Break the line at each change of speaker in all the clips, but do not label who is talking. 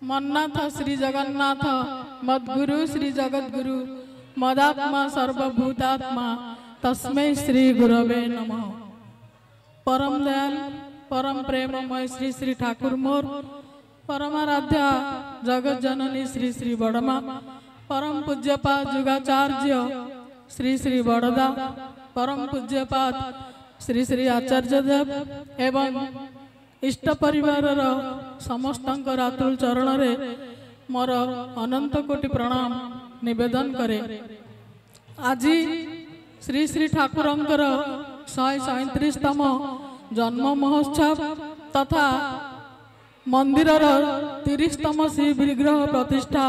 मन्नाथ श्री जगन्नाथ मद्गुरु श्री जगद्गुरु मदात्मा सर्वभूतात्मा तस्मै श्री गुरवे नमः। परम दयाल परम प्रेममय श्री श्री ठाकुर मोर परमाराध्या जगत जननी श्री श्री बड़मा परम पूज्यपाद जुगाचार्य श्री श्री बड़दा परम पूज्यपाद श्री श्री आचार्य देव एवं इष्ट परिवार समस्त रातुल चरण रे मोर अनंत कोटि प्रणाम निवेदन करे। आज श्री श्री ठाकुरंकर 137तम जन्म महोत्सव तथा मंदिर 30तम श्री विग्रह प्रतिष्ठा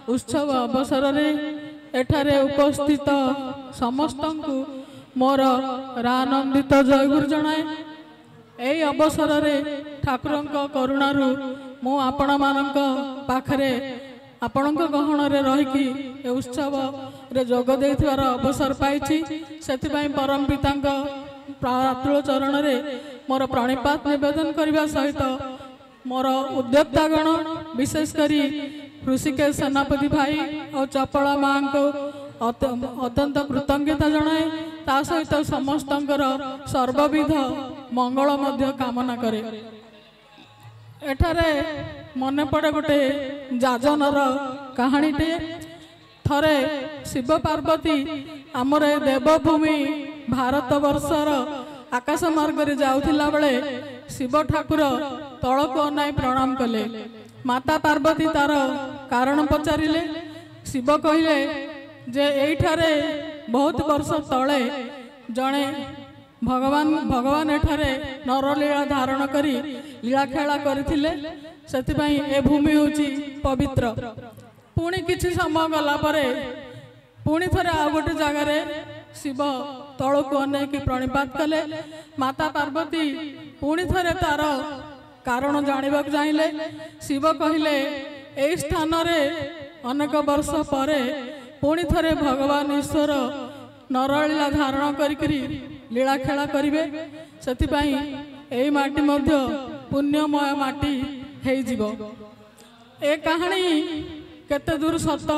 उत्सव अवसर रे एठारे उपस्थित समस्त मोर रानंदित जयगुरु जनाए। यही अवसर रे ठाकुरंक करुणारू मु आपण मानक पाखरे आपणक गहन रे रहीकि ए उत्सव रे जोग देथिवार अवसर पाइछि। सेथिपाई परम पितांक प्रातुल चरण रे मोर प्रणिपात निवेदन करबा सहित मोर उद्योक्तागण विशेष करी ऋषिकेश सेनापति भाई और चपला माँ को अत्यंत कृतज्ञता जनाए। ता सहित समस्तंकर सर्वविध मंगल मध्य कामना करे। एठारे मन पड़े गोटे जाजनर कहानीटे। थरे शिव पार्वती आमर देवभूमि भारत वर्षर आकाश मार्ग रे जाउथिला बेले शिव ठाकुर तळको अनाई प्रणाम कले। माता पार्वती तार कारण पचारिले। शिव कहिले जे एठारे बहुत वर्ष तले जणे भगवान एठारे नरलीला धारण करी लीला खेला करथिले। सेतिपई ए भूमि होची पवित्र। पुणी किछि समय गला परे पुणी थरे आ गोटे जगह रे शिव तळको अनेक प्रणिपात कले। माता पार्वती पुणी थरे तार कारण जानिबा चाहिले। शिव कहिले एई स्थान रे अनेक वर्ष परे पुणी थरे भगवान ईश्वर नरलीला धारण करी लीला खेला करिवे। सेतिपई एई माटी मध्य पुण्यमय माटी हेई जीवो। ए कहानी केते दूर सत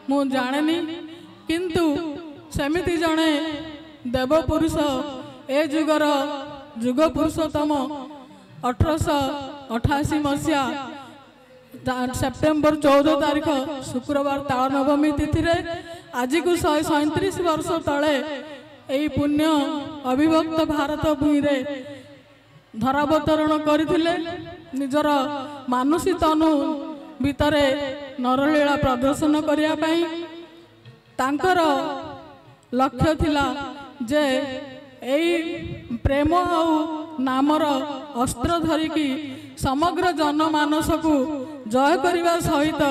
मु जानेनी, किंतु सेमिति जणे देवपुरुष ए जुगर जुग पुरुषोत्तम 1888 मसीहा सेप्टेम्बर 14 तारीख शुक्रवार ताल नवमी तिथि रे आज को 137 वर्ष तले यही पुण्य अविभक्त भारत भूमि रे धरावतरण करथिले। निजर मानुषी तनु भितरे नरलीला प्रदर्शन करिया पई तांकर लक्ष्य थिला जे एई प्रेम आउ नामर अस्त्र धरिकी समग्र जनमानस को जय करने सहित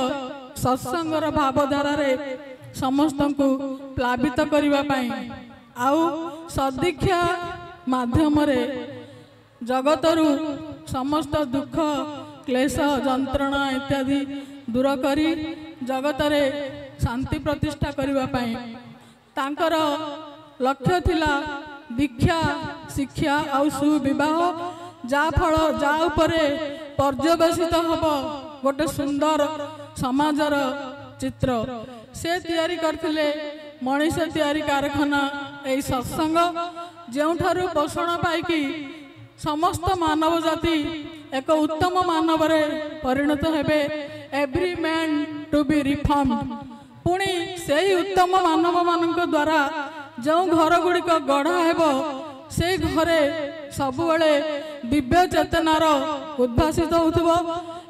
सत्संगर भावधारा रे समस्त को प्लावित करने आउ सदीक्षा माध्यम रे जगतरु समस्त दुख क्लेश जंत्रणा इत्यादि दूर करी जगत रे शांति प्रतिष्ठा करने तांकर लक्ष्य थिला दीक्षा शिक्षा आउ सुविवाह जा फल जा उपरे पर्यवेसित हब गोटे सुंदर समाजर चित्र से तैयारी करथिले। मनीष तैयारी कारखाना एई सत्संग जेउठारु पोषण पाइकी समस्त मानव जाति एक उत्तम मानव रे परिणत हेबे। Every man to be reformed. पुणी सेही उत्तम मानव मानक द्वारा जो घर गुड़िक गढ़ा हेबो से घरे सबुबले दिव्य चेतनार उद्भासित होथबो।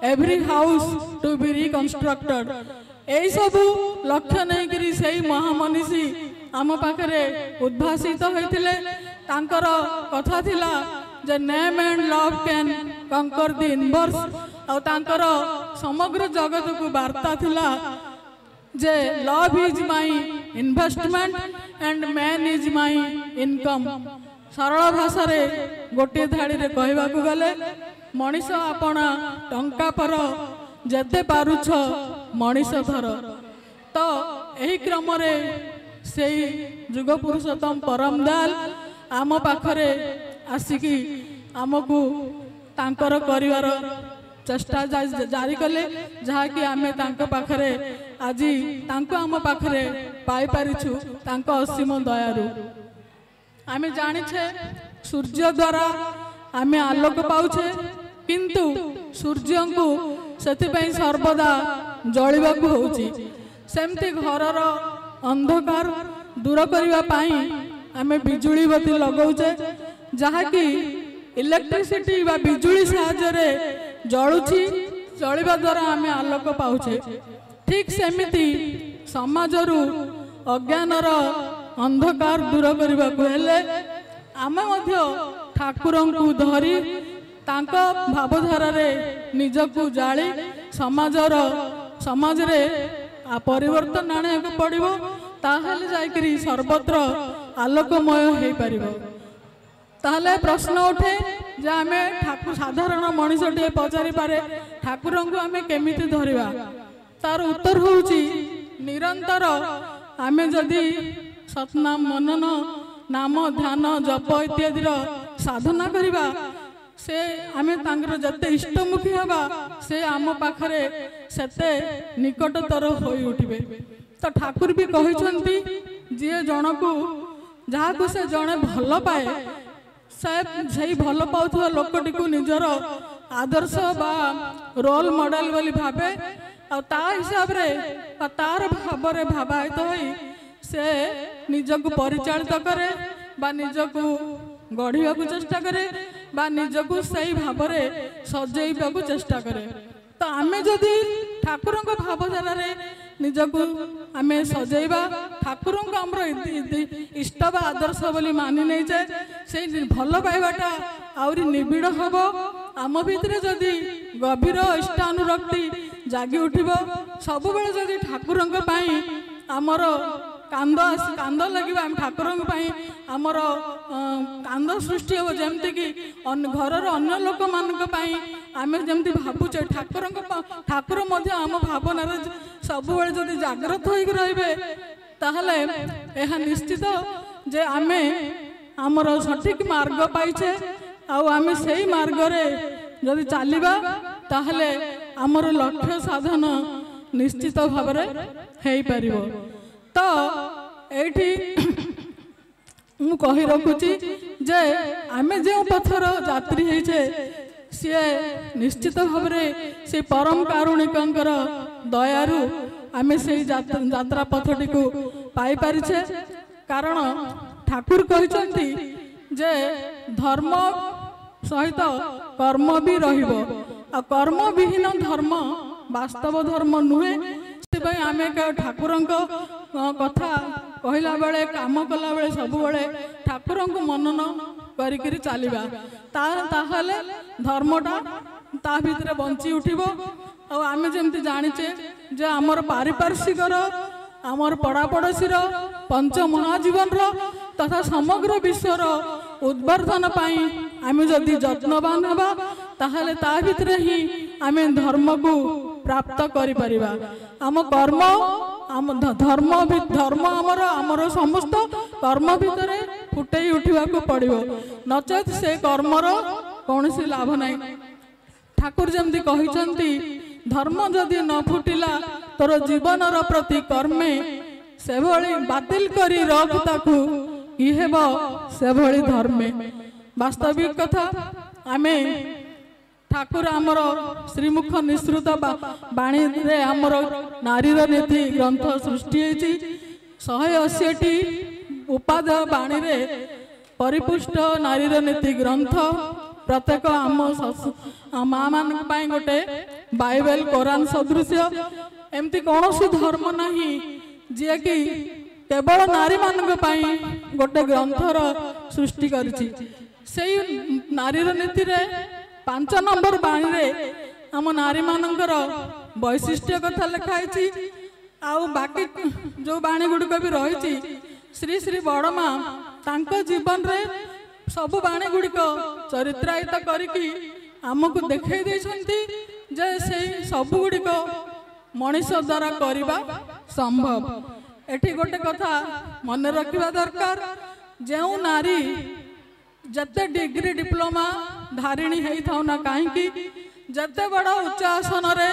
Every house to be reconstructed. एई सबु लक्ष्य नहीं करी सेही महामनीषी आम पाखरे उद्भासित होइतिले। तांकर कथा थिला जे name and love can conquer the universe. और तांकर समग्र जगत को वार्ता थिला जे love is my investment and man is my income. सरल भाषा रे गोटे धाड़ी रे कहवा को गले मनीष आपना टंका पर जेते पारुछ मनीष धर। तो एही क्रम रे सेई जुग पुरुषोत्तम परम दयाल आम पाखरे आसिकी आमको तांकर करिवार चेष्टा जारी कले जहाँकि आमे तांको पाखरे आज तांको आम पाखरे पाई पारिछु तांको असीम दयारु। आमे जानिछे सूर्य द्वारा आमे आलोक पाउछे किंतु सूर्य को सेतिपई सर्वदा जळिबाकू होउची। सेमती घरर अंधकार दूर करबा पाई आमे बिजुली बत्ती लगाउछे जहाँकि इलेक्ट्रिसिटी बा बिजुली साहाय्य जलुची जलिबा द्वारा आमे आलोक पाउछे। ठीक सेमिति समाजरू अज्ञानर अंधकार दूर करबा को हेले आमे मध्य ठाकुरंकु धरी तांको भावधारा रे निजकु जाली समाज रे परिवर्तन आने को पड़िबो ताहले जायकरी सर्वत्र आलोकमय हे परिबो। ताहले प्रश्न उठे जे आमे ठाकुर साधारण मनीषटे पचारि पारे ठाकुरंकु आमे केमिति धरिबा। तार उत्तर होउची निरंतर आमे जदि सतनाम मनन नाम ध्यान जप इत्यादि साधना करिबा से आमे तांकर जते इष्टमुखी हबा से आम पाखरे सेते निकटतर होई उठिबे। तो ठाकुर भी कहिसंती जे जनकु जहाकु से जणे भल पाए से भल पाउथुवा लोकटी को निजर आदर्श बा रोल मॉडल बोली भाबे आ ता हिसाब रे तार भाव रे भावायित होई से निजकु परिचालित करे बा निजकु गढ़िया को चेष्टा करे बा निजकु सही भाव रे सजेइबाकू चेष्टा करे। तो आमे जदि ठाकुरंक भावधारा रे निजकु आमे सजेइबा ठाकुरंक हमरो इष्ट बा आदर्श बोली मानि नै जे से भल पाइबाटा आउरी निबिड़ हबो। आम भितरे जदि गभीर इष्टानुरक्ति जागी उठिबो सब बेले जदि ठाकुरंक पई हमर कांद लगे आम ठाकुर आमर कांद सृष्टि हो जमती कि घर अन्य लोक मानी आम जमी भावुचे ठाकुर आम भावना सब बेले जाग्रत हो रे ताहले यह निश्चित जे आमे आमर सठिक मार्ग पाइछे आमे से मार्ग रे जदि चलिबा ताहले आमर लक्ष्य साधन निश्चित भाव में हो। तो एठी मु कहि रखुची जे आमे जे पथर यात्री होइछे सी निश्चित भाव में से परम कारुणिकंकर दयारु आमे से यात्रा पथटी को पाई पारिछे। कारण ठाकुर कहिसंती जे धर्म सहित कर्म भी रहिबो आ कर्म विहीन धर्म वास्तव धर्म नुहे। आम ठाकुर कथा कहला बेले काम कला बेले सब बेले ठाकुर को मनन करी चलवा ताहले धर्मटा ता भितर बंची उठिबो। आम जमती जानिचे जे आमर पारिपार्श्विकर आमर पड़ापड़ोशी पंच महाजीवन तथा समग्र विश्वर उद्वर्धन पाई आम जदि जत्नवान हवा ताहले ता भितर ही आम धर्म को प्राप्त करि परिबा। आम कर्म आम धर्म आमर आमर समस्त कर्म भितर फुटई उठा को पड़ो नचेत से कर्मर कौन सी लाभ नहीं। ठाकुर जमती कहिसंती धर्म जदि न फुटिला तोर जीवन प्रति कर्मे से भली बातिल करी रख ताकू कि हेबो से भली धर्मे। वास्तविक कथा आमे ठाकुर आमर श्रीमुख निश्रुत बाणी रे आमर नारीर नीति ग्रंथ सृष्टि 180टी उपादेय बाणी रे परिपुष्ट नारीर नीति ग्रंथ प्रत्येक आम माँ मान गोटे बाइबल कोरान सदृश एमती कौन सी धर्म नहीं जी कि केवल नारी मान गोटे ग्रंथर सृष्टि करिछि। नारीर नीति रे 5 नंबर बाणी रे आम नारी मानकर वैशिष्ट्य कथा लिखाई आउ बाकी जो बाणी गुड़िक भी रही श्री श्री बड़मा तांको जीवन रे सब बाणी गुड़िक चरित्रायित करिकी आमको देखै दैछंती जे से सब गुड़िक मनीष द्वारा करिबा संभव। एठी गोटे कथा मन रखिबा दरकार जो नारी जते डिग्री डिप्लोमा धारिणी है था ना कहीं ଯେତେ ବଡ଼ ଉଚ୍ଚ ଆସନରେ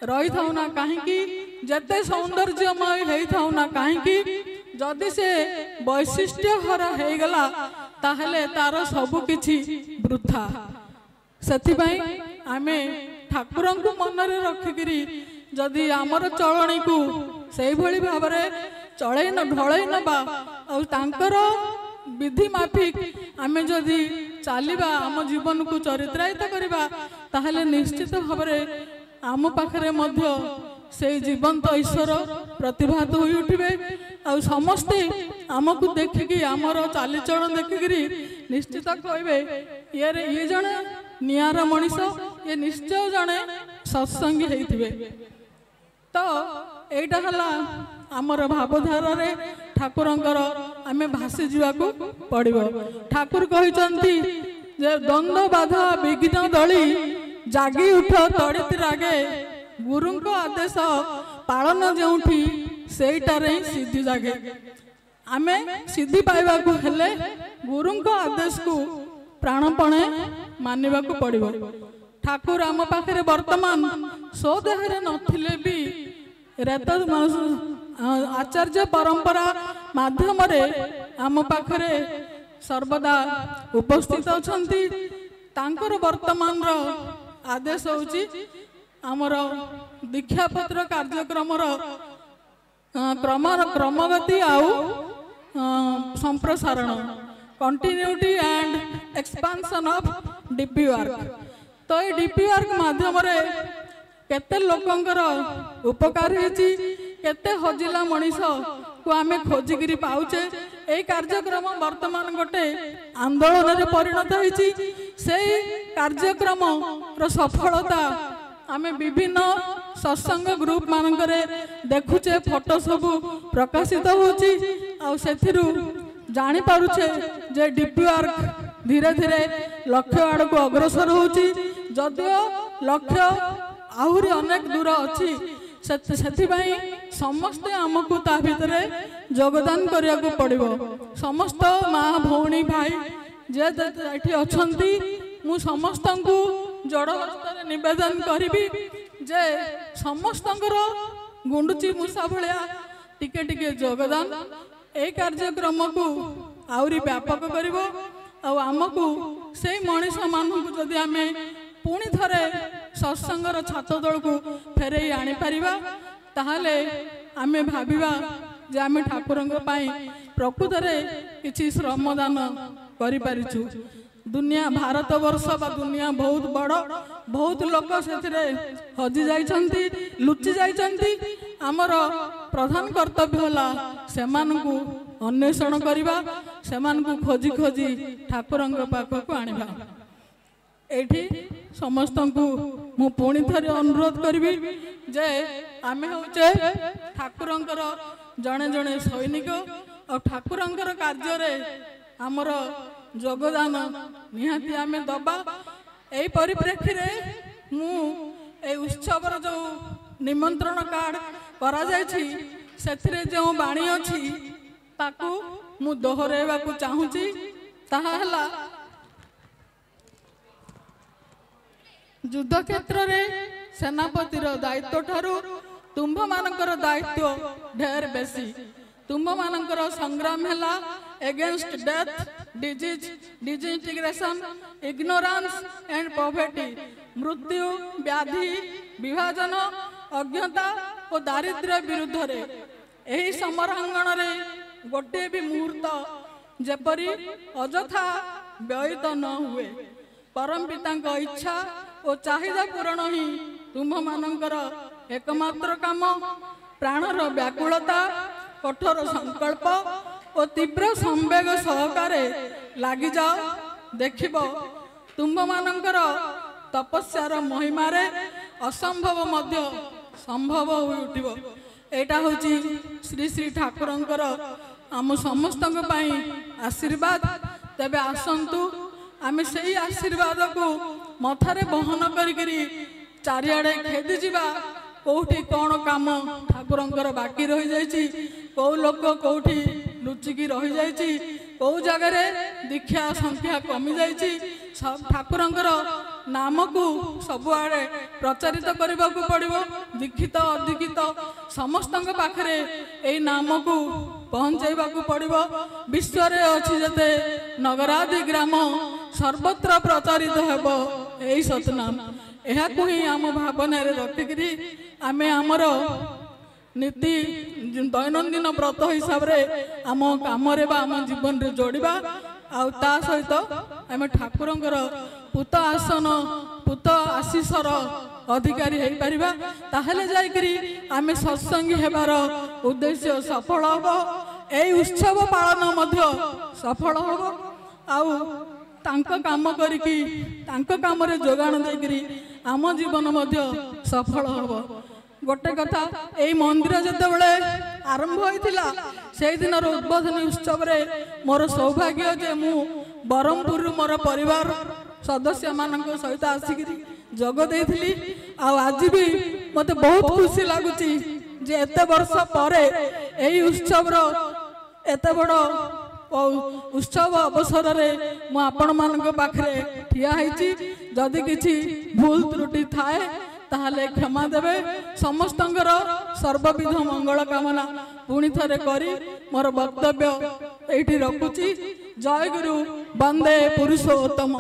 ରହିଥାଉ ନା କାହିଁକି, ଯେତେ ସୌନ୍ଦର୍ଯ୍ୟମୟ ହେଇଥାଉ ନା କାହିଁକି, ଯଦି ସେ ବୈଶିଷ୍ଟ୍ୟ ହରା ହେଇଗଲା ତାହେଲେ ତାର ସବୁ କିଛି ବୃଥା। ସେଥିପାଇଁ ଆମେ ଠାକୁରଙ୍କୁ ମନରେ ରଖିକିରି ଯଦି ଆମର ଚଳଣିକୁ ସେଇଭଳି ଭାବରେ ଢଳେଇ ନେବା ଆଉ ତାଙ୍କର ବିଧି ମାଫିକ ଆମେ ଯଦି ଚାଲିବା, ଆମ ଜୀବନକୁ ଚରିତ୍ରାୟିତ କରିବା, ତାହେଲେ ନିଶ୍ଚିତ ଭାବରେ ଆମ ପାଖରେ ମଧ୍ୟ ସେଇ ଜୀବନ୍ତ ଈଶ୍ୱର ପ୍ରତିଭାତ ହୋଇ ଉଠିବେ। ଆଉ ସମସ୍ତେ ଆମକୁ ଦେଖିକି ଆମର ଚାଲିଚଳନ ଦେଖିକିରି ନିଶ୍ଚିତ କହିବେ ଇଏ ଜଣେ ନିଆରା ମଣିଷ, ଇଏ ନିଶ୍ଚୟ ଜଣେ ସତ୍ସଙ୍ଗୀ ହେଇଥିବେ। ତ ଏଇଟା ହେଲା ଆମର ଭାବଧାରାରେ ଠାକୁରଙ୍କର ଆମେ ଭାସି ଯିବାକୁ ପଡ଼ିବ। ଠାକୁର କହିଛନ୍ତି ଯେ ଦ୍ୱନ୍ଦ୍ୱ ବାଧା ବିଘ୍ନ ଦଳି ଜାଗି ଉଠ ତଡ଼ିତି ରାଗେ, ଗୁରୁଙ୍କ ଆଦେଶ ପାଳନ ଯେଉଁଠି ସେଇଟାରେ ହିଁ ସିଦ୍ଧି ଜାଗେ। ଆମେ ସିଦ୍ଧି ପାଇବାକୁ ହେଲେ ଗୁରୁଙ୍କ ଆଦେଶକୁ ପ୍ରାଣପଣେ ମାନିବାକୁ ପଡ଼ିବ। ଠାକୁର ଆମ ପାଖରେ ବର୍ତ୍ତମାନ ସ୍ୱଦେହରେ ନଥିଲେ ବି ରେତ ଆଚାର୍ଯ୍ୟ ପରମ୍ପରା ମାଧ୍ୟମରେ ଆମ ପାଖରେ ସର୍ବଦା ଉପସ୍ଥିତ ଅଛନ୍ତି। ତାଙ୍କର ବର୍ତ୍ତମାନର ଆଦେଶ ହେଉଛି ଆମର ଦୀକ୍ଷାପତ୍ର କାର୍ଯ୍ୟକ୍ରମର କ୍ରମଗତି ଆଉ ସମ୍ପ୍ରସାରଣ, continuity and expansion of DP work. ତ ଏଇ ଡିପି ୱାର୍କ ମାଧ୍ୟମରେ କେତେ ଲୋକଙ୍କର ଉପକାର ହେଇଛି, କେତେ ହଜିଲା ମଣିଷକୁ ଆମେ ଖୋଜିକିରି ପାଉଛେ। এই କାର୍ଯ୍ୟକ୍ରମ ବର୍ତ୍ତମାନ ଗୋଟେ ଆନ୍ଦୋଳନରେ ପରିଣତ ହେଇଛି। ସେଇ କାର୍ଯ୍ୟକ୍ରମର ସଫଳତା ଆମେ ବିଭିନ୍ନ ସତ୍ସଙ୍ଗ ଗ୍ରୁପ ମାନଙ୍କରେ ଦେଖୁଛେ, ଫଟୋ ସବୁ ପ୍ରକାଶିତ ହେଉଛି। ଆଉ ସେଥିରୁ ଜାଣିପାରୁଛେ ଯେ ଡିପି ୱାର୍କ ଧୀରେ ଧୀରେ ଲକ୍ଷ୍ୟ ଆଡ଼କୁ ଅଗ୍ରସର ହେଉଛି। ଯଦିଓ ଲକ୍ଷ୍ୟ ଆହୁରି ଅନେକ ଦୂର ଅଛି, ସେଥିପାଇଁ ସମସ୍ତେ ଆମକୁ ତା ଭିତରେ ଯୋଗଦାନ କରିବାକୁ ପଡ଼ିବ। ସମସ୍ତ ମା ଭଉଣୀ ଭାଇ ଯେ ଏଠି ଅଛନ୍ତି, ମୁଁ ସମସ୍ତଙ୍କୁ ଯୋଡ଼ ହସ୍ତରେ ନିବେଦନ କରିବି ଯେ ସମସ୍ତଙ୍କର ଗୁଣ୍ଡୁଚି ମୂଷା ଭଳିଆ ଟିକେ ଟିକେ ଯୋଗଦାନ এই କାର୍ଯ୍ୟକ୍ରମକୁ ଆହୁରି ବ୍ୟାପକ କରିବ। ଆଉ ଆମକୁ ସେଇ ମଣିଷ ମାନଙ୍କୁ ଯଦି ଆମେ ପୁଣି ଥରେ ସତ୍ସଙ୍ଗର ଛାତ ତଳକୁ ଫେରେଇ ଆଣିପାରିବା, ତାହେଲେ ଆମେ ଭାବିବା ଯେ ଆମେ ଠାକୁରଙ୍କ ପାଇଁ ପ୍ରକୃତରେ କିଛି ଶ୍ରମଦାନ କରିପାରିଛୁ। ଦୁନିଆ ଭାରତ ବର୍ଷ ବା ଦୁନିଆ ବହୁତ ବଡ଼, ବହୁତ ଲୋକ ସେଥିରେ ହଜି ଯାଇଛନ୍ତି, ଲୁଚି ଯାଇଛନ୍ତି। ଆମର ପ୍ରଧାନ କର୍ତ୍ତବ୍ୟ ହେଲା ସେମାନଙ୍କୁ ଅନ୍ୱେଷଣ କରିବା, ସେମାନଙ୍କୁ ଖୋଜି ଖୋଜି ଠାକୁରଙ୍କ ପାଖକୁ ଆଣିବା। ଏଇଠି ସମସ୍ତଙ୍କୁ ମୁଁ ପୁଣି ଥରେ ଅନୁରୋଧ କରିବି ଯେ ଆମେ ହେଉଛେ ଠାକୁରଙ୍କର ଜଣେ ଜଣେ ସୈନିକ, ଆଉ ଠାକୁରଙ୍କର କାର୍ଯ୍ୟରେ ଆମର ଯୋଗଦାନ ନିହାତି ଆମେ ଦେବା। এই ପରିପ୍ରେକ୍ଷୀରେ ମୁଁ এই ଉତ୍ସବର ଯେଉଁ ନିମନ୍ତ୍ରଣ କାର୍ଡ କରାଯାଇଛି, ସେଥିରେ ଯେଉଁ ବାଣୀ ଅଛି ତାକୁ ମୁଁ ଦୋହରାଇବାକୁ ଚାହୁଁଛି। ତାହା ହେଲା, ଯୁଦ୍ଧ କ୍ଷେତ୍ରରେ ସେନାପତିର ଦାୟିତ୍ୱ ଠାରୁ ତୁମ୍ଭମାନଙ୍କର ଦାୟିତ୍ୱ ଢେର ବେଶୀ। ତୁମ୍ଭମାନଙ୍କର ସଂଗ୍ରାମ ହେଲା against death, disease, disintegration, ignorance and poverty, ମୃତ୍ୟୁ, ବ୍ୟାଧି, ବିଭାଜନ, ଅଜ୍ଞତା ଓ ଦାରିଦ୍ର୍ୟ ବିରୁଦ୍ଧରେ। ଏହି ସମରାଙ୍ଗଣରେ ଗୋଟିଏ ବି ମୁହୂର୍ତ୍ତ ଯେପରି ଅଯଥା ବ୍ୟୟିତ ନ ହୁଏ। ପରମ ପିତାଙ୍କ ଇଚ୍ଛା ଓ ଚାହିଦା ପୂରଣ ହିଁ ତୁମ୍ଭମାନଙ୍କର ଏକମାତ୍ର କାମ। ପ୍ରାଣର ବ୍ୟାକୁଳତା, କଠୋର ସଂକଳ୍ପ ଓ ତୀବ୍ର ସମ୍ବେଗ ସହକାରେ ଲାଗିଯାଅ। ଦେଖିବ ତୁମ୍ଭମାନଙ୍କର ତପସ୍ୟାର ମହିମାରେ ଅସମ୍ଭବ ମଧ୍ୟ ସମ୍ଭବ ହୋଇ ଉଠିବ। ଏଇଟା ହେଉଛି ଶ୍ରୀ ଶ୍ରୀ ଠାକୁରଙ୍କର ଆମ ସମସ୍ତଙ୍କ ପାଇଁ ଆଶୀର୍ବାଦ। ତେବେ ଆସନ୍ତୁ ଆମେ ସେଇ ଆଶୀର୍ବାଦକୁ ମଥାରେ ବହନ କରିକିରି ଚାରିଆଡ଼େ ଖେଦି ଯିବା। କୋଉଠି କ'ଣ କାମ ଠାକୁରଙ୍କର ବାକି ରହିଯାଇଛି, କୋଉ ଲୋକ କୋଉଠି ଲୁଚିକି ରହିଯାଇଛି, କୋଉ ଜାଗାରେ ଦୀକ୍ଷା ସଂଖ୍ୟା କମି ଯାଇଛି, ଠାକୁରଙ୍କର नामकु सबुआड़े प्रचारित करने को पड़ो। दीक्षित अदीक्षित समस्त पाखरे यही नामकु पहुँचवा पड़ो। विश्व अच्छी जते नगरादि ग्राम सर्वत्र प्रचारित हेब यही सतनाम। यह ही आम भावना रखिकी आम आमर नीति दैनंदिन व्रत हिसाब से आम कम आम जीवन में जोड़वा आ सहित आम ठाकुर पूत आसन पूत आशीषर अधिकारी हो पारिबा। ताहले जाइकरी आम सत्संगी हेबार उद्देश्य सफल हम। यही उत्सव पालन मध्य सफल हम। आउ तांको काम करिकी तांको काम रे जोगान देकरी आम जीवन मध्य सफल हम। गोटे कथा यही मंदिर जितेबाला आरंभ होता से दिन उद्बोधनी उत्सव रे मोर सौभाग्य जे मु बरमपुर मोर परिवार सदस्य मान सहित आसिक जोग देइथिली। आज भी मते बहुत खुशी लगुची जे एते वर्ष परे यही उत्सव एते बड़ उत्सव अवसर में मु आपण मान पाखरे ठिया होइची। जदि किछि भूल त्रुटि थाए ताहले क्षमा देवे। समस्तंकर सर्वविध मंगल कामना पुणी थरे करी मोर वक्तव्य एठी रखुची। जय गुरु वंदे पुरुषोत्तम।